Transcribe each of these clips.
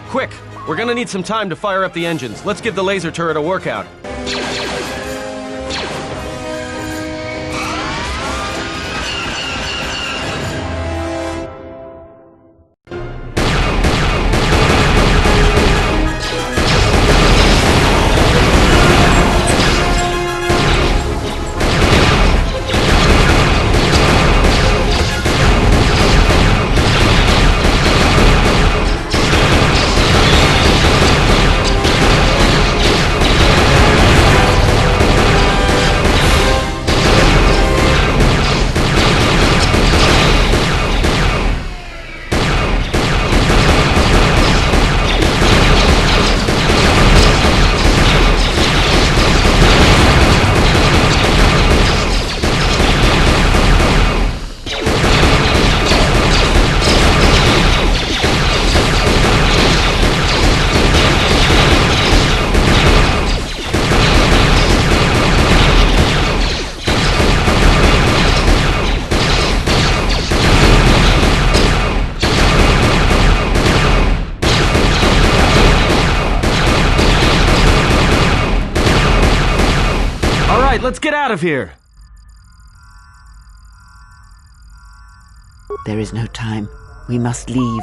Quick! We're gonna need some time to fire up the engines. Let's give the laser turret a workout. Let's get out of here! There is no time. We must leave.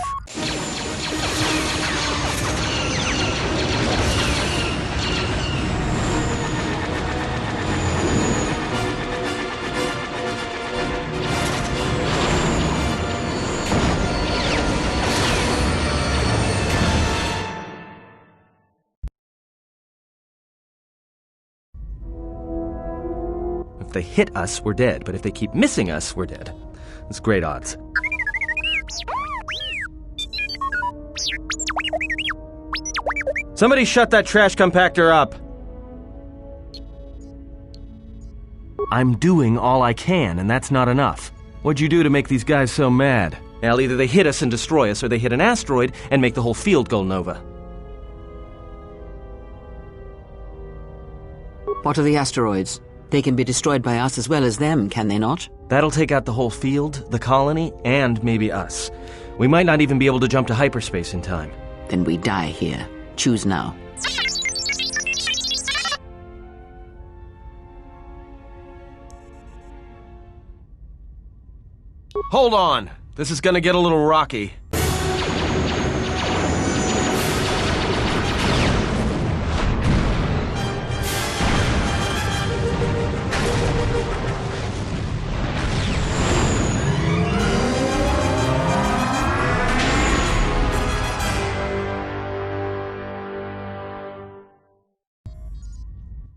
If they hit us, we're dead, but if they keep missing us, we're dead. It's great odds. Somebody shut that trash compactor up! I'm doing all I can, and that's not enough. What'd you do to make these guys so mad? Well, either they hit us and destroy us, or they hit an asteroid and make the whole field go nova. What are the asteroids? They can be destroyed by us as well as them, can they not? That'll take out the whole field, the colony, and maybe us. We might not even be able to jump to hyperspace in time. Then we die here. Choose now. Hold on! This is gonna get a little rocky.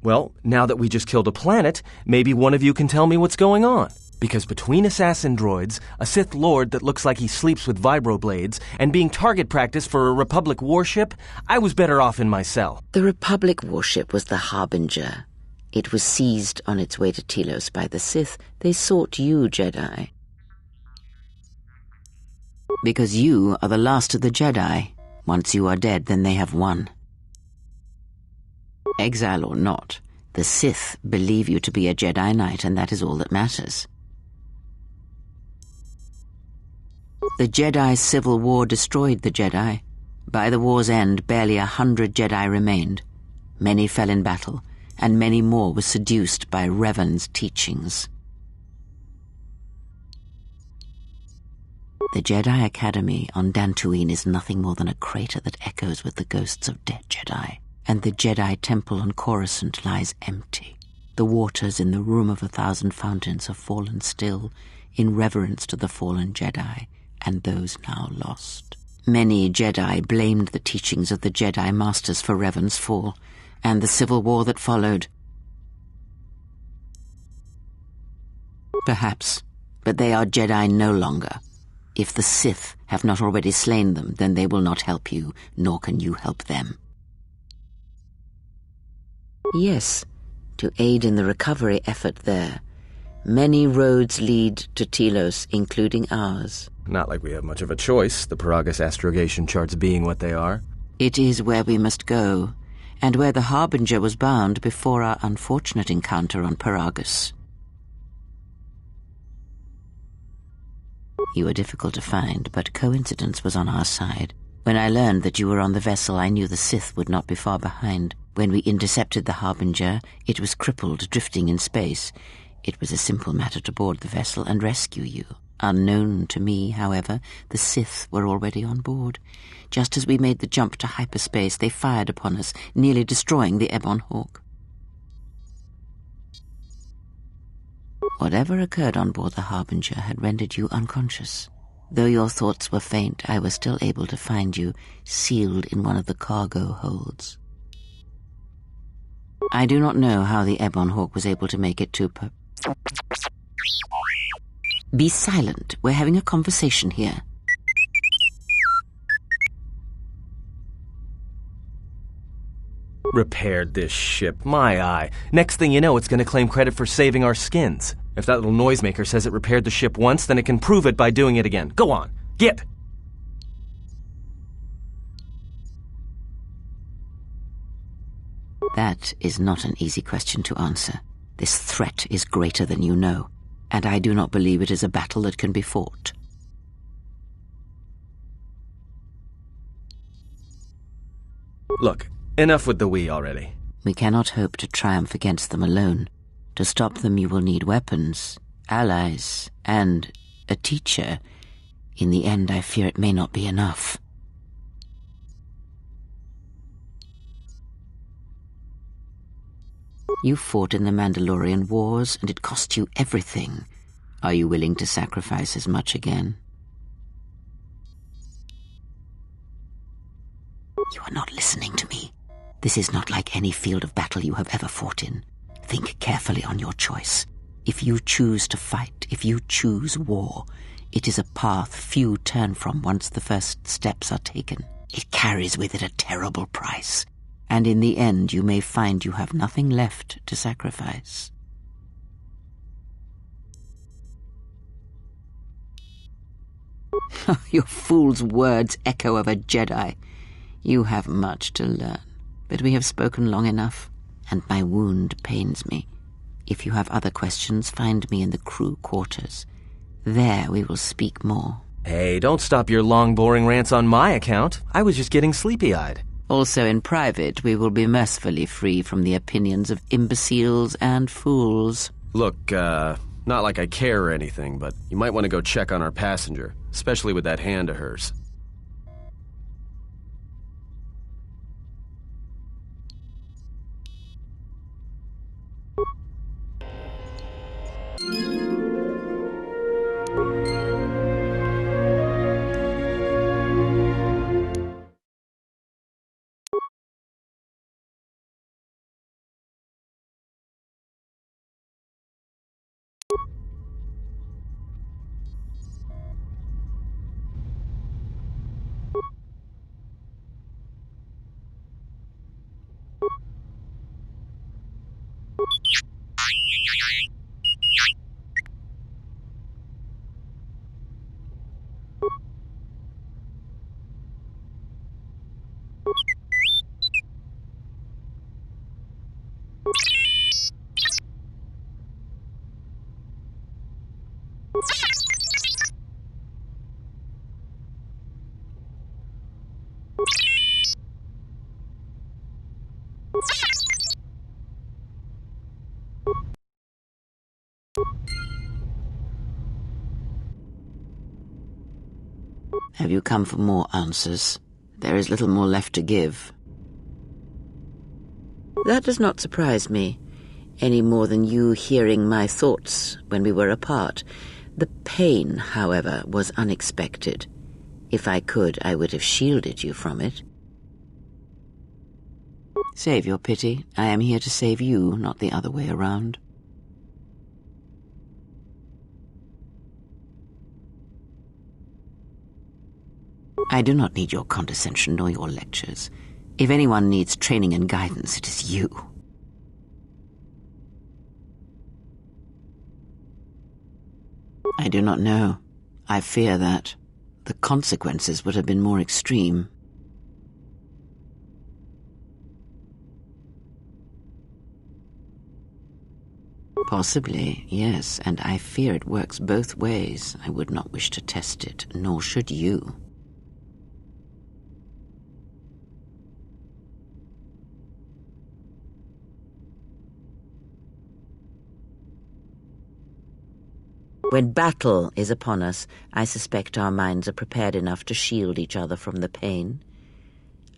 Well, now that we just killed a planet, maybe one of you can tell me what's going on. Because between assassin droids, a Sith Lord that looks like he sleeps with vibroblades, and being target practice for a Republic warship, I was better off in my cell. The Republic warship was the Harbinger. It was seized on its way to Telos by the Sith. They sought you, Jedi. Because you are the last of the Jedi. Once you are dead, then they have won. Exile or not, the Sith believe you to be a Jedi Knight, and that is all that matters. The Jedi Civil War destroyed the Jedi. By the war's end, barely 100 Jedi remained. Many fell in battle, and many more were seduced by Revan's teachings. The Jedi Academy on Dantooine is nothing more than a crater that echoes with the ghosts of dead Jedi. And the Jedi Temple on Coruscant lies empty. The waters in the Room of 1,000 Fountains have fallen still in reverence to the fallen Jedi and those now lost. Many Jedi blamed the teachings of the Jedi Masters for Revan's fall and the civil war that followed. Perhaps, but they are Jedi no longer. If the Sith have not already slain them, then they will not help you, nor can you help them. Yes, to aid in the recovery effort there. Many roads lead to Telos, including ours. Not like we have much of a choice, the Peragus astrogation charts being what they are. It is where we must go, and where the Harbinger was bound before our unfortunate encounter on Peragus. You were difficult to find, but coincidence was on our side. When I learned that you were on the vessel, I knew the Sith would not be far behind. When we intercepted the Harbinger, it was crippled, drifting in space. It was a simple matter to board the vessel and rescue you. Unknown to me, however, the Sith were already on board. Just as we made the jump to hyperspace, they fired upon us, nearly destroying the Ebon Hawk. Whatever occurred on board the Harbinger had rendered you unconscious. Though your thoughts were faint, I was still able to find you, sealed in one of the cargo holds. I do not know how the Ebon Hawk was able to make it to Be silent. We're having a conversation here. Repaired this ship. My eye. Next thing you know, it's going to claim credit for saving our skins. If that little noisemaker says it repaired the ship once, then it can prove it by doing it again. Go on. Gip! That is not an easy question to answer. This threat is greater than you know, and I do not believe it is a battle that can be fought. Look, enough with the we already. We cannot hope to triumph against them alone. To stop them you will need weapons, allies, and a teacher. In the end, I fear it may not be enough. You fought in the Mandalorian Wars, and it cost you everything. Are you willing to sacrifice as much again? You are not listening to me. This is not like any field of battle you have ever fought in. Think carefully on your choice. If you choose to fight, if you choose war, it is a path few turn from once the first steps are taken. It carries with it a terrible price, and in the end you may find you have nothing left to sacrifice. Your fool's words echo of a Jedi. You have much to learn, but we have spoken long enough, and my wound pains me. If you have other questions, find me in the crew quarters. There we will speak more. Hey, don't stop your long, boring rants on my account. I was just getting sleepy-eyed. Also in private, we will be mercifully free from the opinions of imbeciles and fools. Look, not like I care or anything, but you might want to go check on our passenger, especially with that hand of hers. Have you come for more answers? There is little more left to give. That does not surprise me, any more than you hearing my thoughts when we were apart. The pain, however, was unexpected. If I could, I would have shielded you from it. Save your pity. I am here to save you, not the other way around. I do not need your condescension nor your lectures. If anyone needs training and guidance, it is you. I do not know. I fear that the consequences would have been more extreme. Possibly, yes, and I fear it works both ways. I would not wish to test it, nor should you. When battle is upon us, I suspect our minds are prepared enough to shield each other from the pain.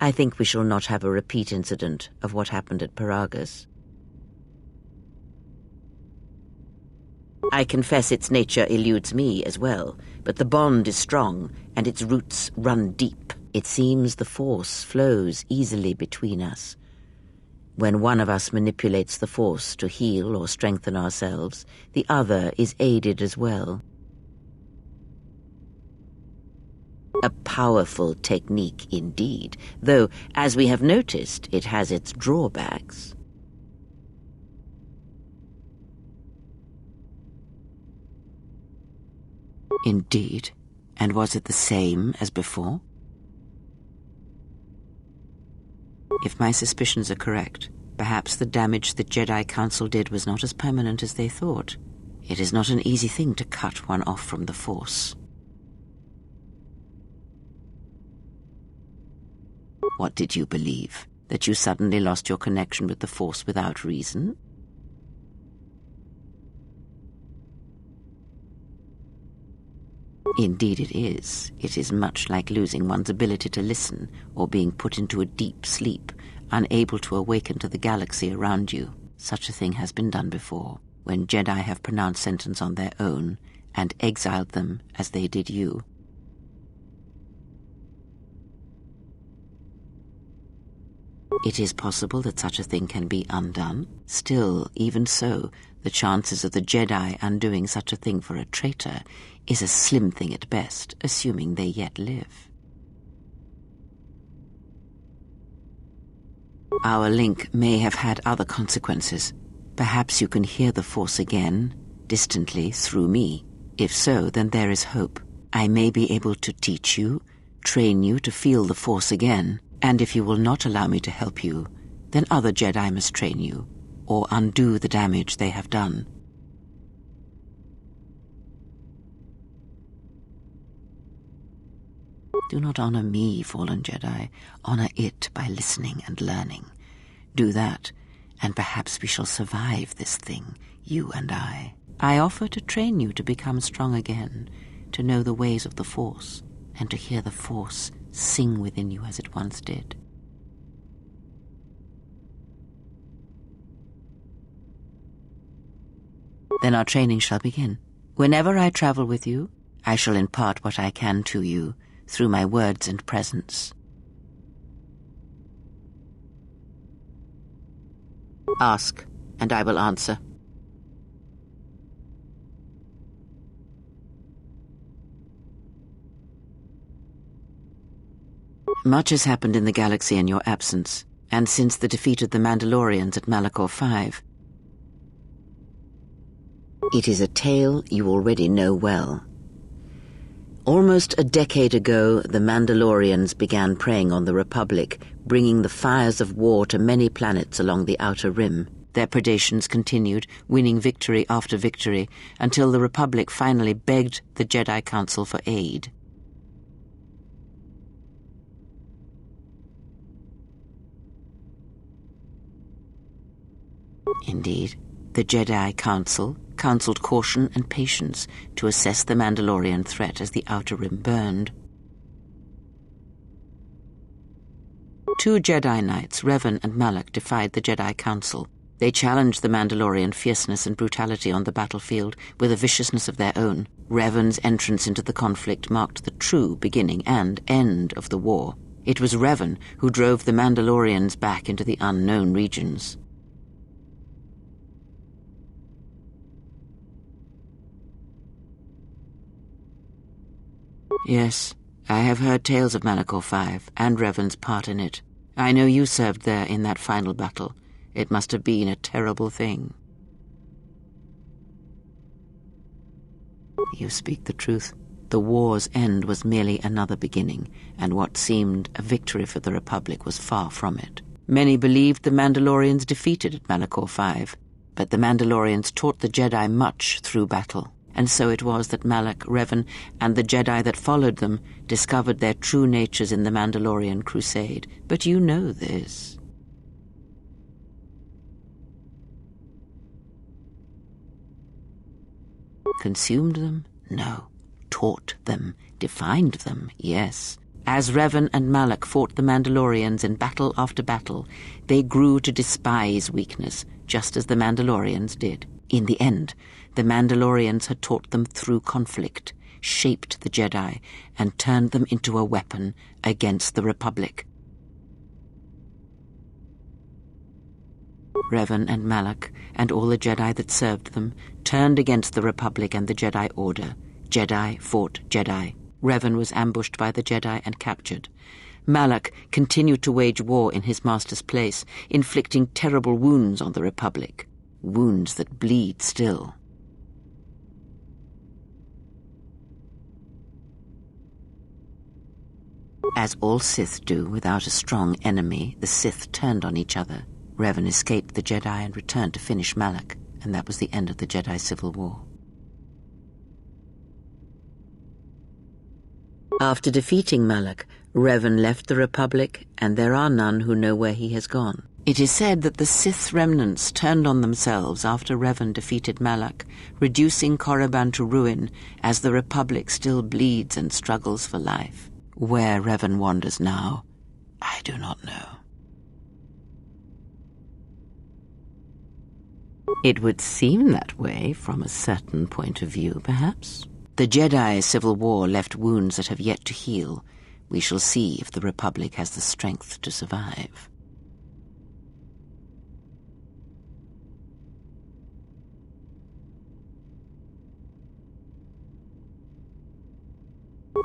I think we shall not have a repeat incident of what happened at Peragus. I confess its nature eludes me as well, but the bond is strong and its roots run deep. It seems the force flows easily between us. When one of us manipulates the force to heal or strengthen ourselves, the other is aided as well. A powerful technique indeed, though, as we have noticed, it has its drawbacks. Indeed. And was it the same as before? If my suspicions are correct, perhaps the damage the Jedi Council did was not as permanent as they thought. It is not an easy thing to cut one off from the Force. What did you believe? That you suddenly lost your connection with the Force without reason? Indeed it is. It is much like losing one's ability to listen or being put into a deep sleep, unable to awaken to the galaxy around you. Such a thing has been done before, when Jedi have pronounced sentence on their own and exiled them as they did you. It is possible that such a thing can be undone. Still, even so, the chances of the Jedi undoing such a thing for a traitor is a slim thing at best, assuming they yet live. Our link may have had other consequences. Perhaps you can hear the Force again, distantly, through me. If so, then there is hope. I may be able to teach you, train you to feel the Force again, and if you will not allow me to help you, then other Jedi must train you, or undo the damage they have done. Do not honor me, fallen Jedi. Honor it by listening and learning. Do that, and perhaps we shall survive this thing, you and I. I offer to train you to become strong again, to know the ways of the Force, and to hear the Force sing within you as it once did. Then our training shall begin. Whenever I travel with you, I shall impart what I can to you through my words and presence. Ask, and I will answer. Much has happened in the galaxy in your absence, and since the defeat of the Mandalorians at Malachor V. It is a tale you already know well. Almost a decade ago, the Mandalorians began preying on the Republic, bringing the fires of war to many planets along the Outer Rim. Their predations continued, winning victory after victory, until the Republic finally begged the Jedi Council for aid. Indeed, the Jedi Council counseled caution and patience to assess the Mandalorian threat as the Outer Rim burned. 2 Jedi Knights, Revan and Malak, defied the Jedi Council. They challenged the Mandalorian fierceness and brutality on the battlefield with a viciousness of their own. Revan's entrance into the conflict marked the true beginning and end of the war. It was Revan who drove the Mandalorians back into the unknown regions. Yes, I have heard tales of Malachor V and Revan's part in it. I know you served there in that final battle. It must have been a terrible thing. You speak the truth. The war's end was merely another beginning, and what seemed a victory for the Republic was far from it. Many believed the Mandalorians defeated at Malachor V, But the Mandalorians taught the Jedi much through battle, and so it was that Malak, Revan, and the Jedi that followed them discovered their true natures in the Mandalorian crusade. But you know this. Consumed them? No. Taught them. Defined them? Yes. As Revan and Malak fought the Mandalorians in battle after battle, they grew to despise weakness, just as the Mandalorians did. In the end, the Mandalorians had taught them through conflict, shaped the Jedi, and turned them into a weapon against the Republic. Revan and Malak, and all the Jedi that served them, turned against the Republic and the Jedi Order. Jedi fought Jedi. Revan was ambushed by the Jedi and captured. Malak continued to wage war in his master's place, inflicting terrible wounds on the Republic. Wounds that bleed still. As all Sith do, without a strong enemy, the Sith turned on each other. Revan escaped the Jedi and returned to finish Malak, and that was the end of the Jedi Civil War. After defeating Malak, Revan left the Republic, and there are none who know where he has gone. It is said that the Sith remnants turned on themselves after Revan defeated Malak, reducing Korriban to ruin as the Republic still bleeds and struggles for life. Where Revan wanders now, I do not know. It would seem that way from a certain point of view, perhaps. The Jedi Civil War left wounds that have yet to heal. We shall see if the Republic has the strength to survive.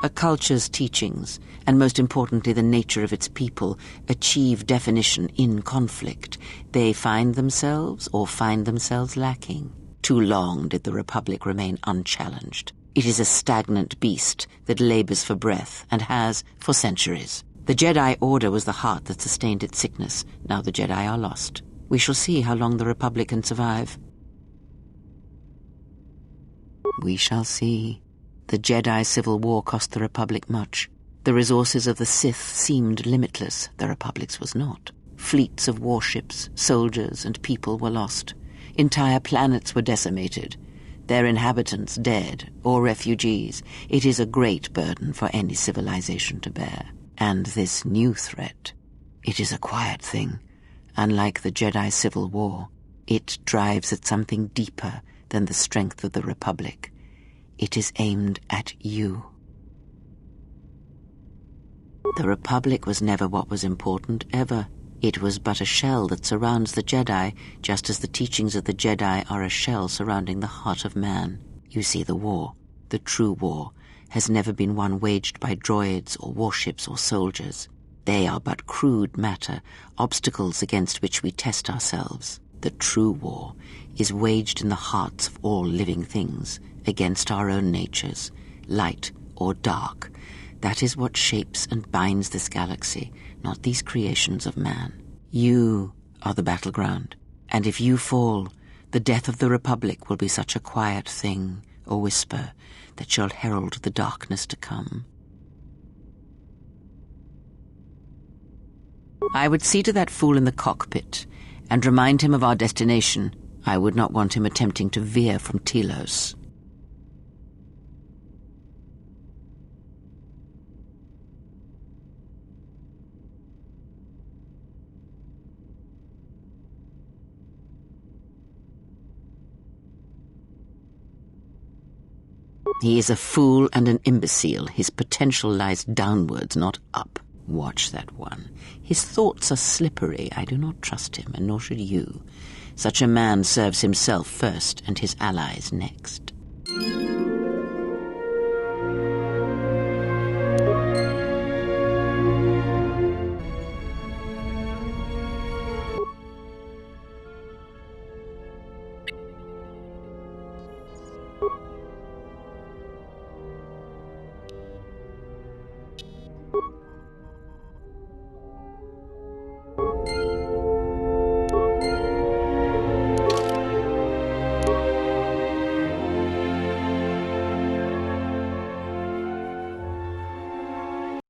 A culture's teachings, and most importantly the nature of its people, achieve definition in conflict. They find themselves lacking. Too long did the Republic remain unchallenged. It is a stagnant beast that labors for breath and has for centuries. The Jedi Order was the heart that sustained its sickness. Now the Jedi are lost. We shall see how long the Republic can survive. We shall see. The Jedi Civil War cost the Republic much. The resources of the Sith seemed limitless. The Republic's was not. Fleets of warships, soldiers, and people were lost. Entire planets were decimated. Their inhabitants dead or refugees. It is a great burden for any civilization to bear. And this new threat, it is a quiet thing. Unlike the Jedi Civil War, it drives at something deeper than the strength of the Republic. It is aimed at you. The Republic was never what was important, ever. It was but a shell that surrounds the Jedi, just as the teachings of the Jedi are a shell surrounding the heart of man. You see, the war, the true war, has never been one waged by droids or warships or soldiers. They are but crude matter, obstacles against which we test ourselves. The true war is waged in the hearts of all living things, against our own natures, light or dark. That is what shapes and binds this galaxy, not these creations of man. You are the battleground, and if you fall, the death of the Republic will be such a quiet thing, a whisper, that shall herald the darkness to come. I would see to that fool in the cockpit, and remind him of our destination. I would not want him attempting to veer from Telos. He is a fool and an imbecile. His potential lies downwards, not up. Watch that one. His thoughts are slippery. I do not trust him, and nor should you. Such a man serves himself first, and his allies next.